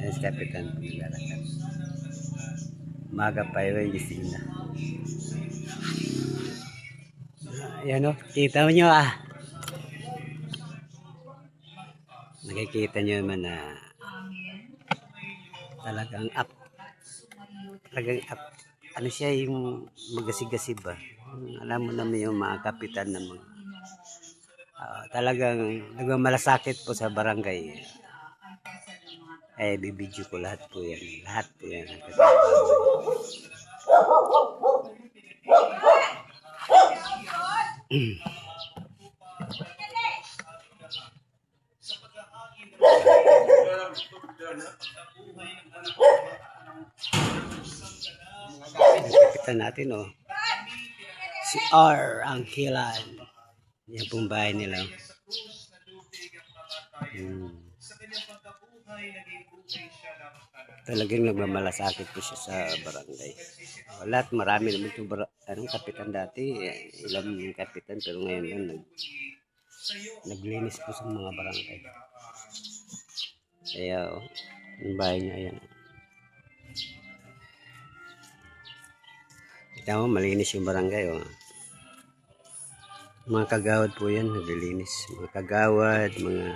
Ayan si Kapitan po naglalakad. Maga pa yun, gising na. Ayan o, kita mo nyo ah. Nakikita nyo naman na talagang up. Talagang up. Ano siya yung magasigasi ba? Alam mo naman yung mga kapitan na mga talagang nagmamalasakit po sa barangay. Bibidyo ko lahat po yan. Lahat po yan. Kapitan natin oh. Si R. Angkilan. Yan pong bahay nila. Talagang nagmamalasakit po siya sa barangay. Lahat marami naman itong kapitan dati. Ilang kapitan pero ngayon yan naglinis po sa mga barangay. Kaya oh, yung bahay niya yan. Kita mo malinis yung barangay oh. Mga kagawad po yan naglilinis. Mga kagawad, mga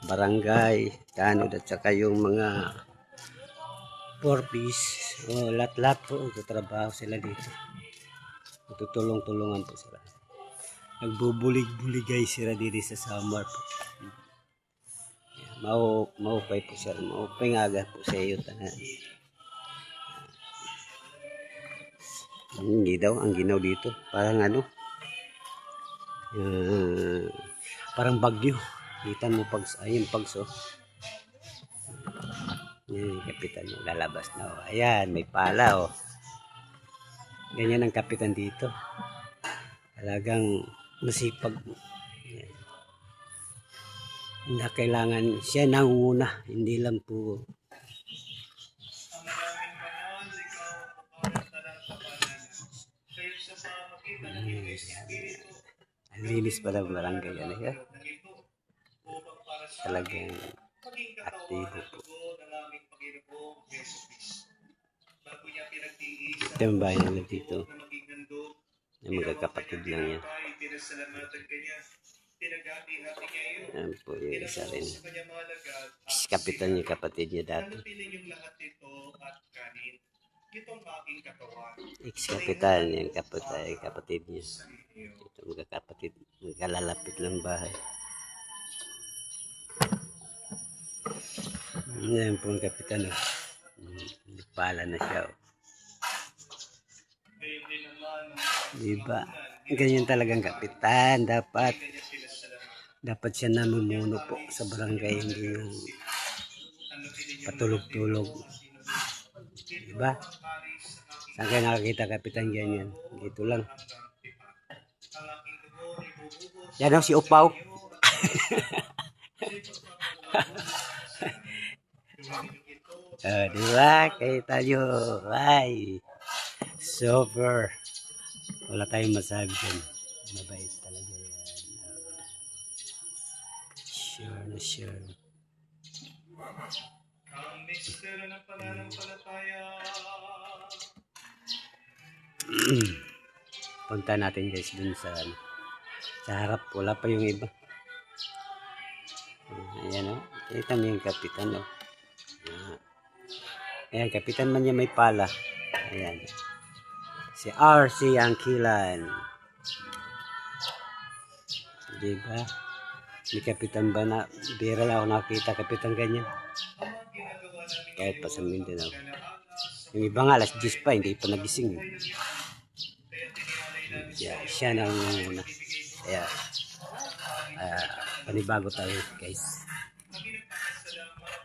barangay, tanod at saka yung mga porpis. Oh, lahat-lahat po nagtatrabaho sila dito. Tutulong-tulungan po sila. Nagbubulig-buligay sila dito sa summer po. Maupay po sila. Maupay nga agad po sa iyo. Hindi daw ang ginaw dito. Parang ano? Parang bagyo. Kita mo ayun pagso. Kapitan mo lalabas na oh. Ayan, may pala oh. Ganyan ang kapitan dito. Talagang masipag. Ayan. Hindi kailangan siya nangunguna, hindi lang po. Ang linis pa ng barangay yan eh. Talagang aktibo po. Ito yung bahay nila dito. Yung magkakapatid lang yan. Yan po yung isa rin. Kapitan yung kapatid niya dati. Ex-kapitan yung kapatid niya. Ito magkakapatid. Magkalalapit lang bahay. Yan po ang kapitan. Pala na siya. Diba? Ganyan talagang kapitan. Dapat siya namumuno po sa barangay. Hindi yung patulog-tulog. Diba? Saan kayo nakakita kapitan ganyan? Dito lang. Yan si Upaw. Diba? Kita nyo. Ay. Super. Wala tayong masabi dyan. Mabait talaga yan. Sure na sure. Punta natin guys dun sa harap. Wala pa yung iba. Ayan o. Kita mo yung kapitan o. Ayan, kapitan man niya may pala. Ayan. Si R.C. Angkilan. Diba? May kapitan ba na? Bira lang ako nakita kapitan ganyan. Kahit pa sa Mindanao. Yung iba nga alas 10 pa, hindi pa nagising. Yeah, siya na una. Kaya panibago tayo guys.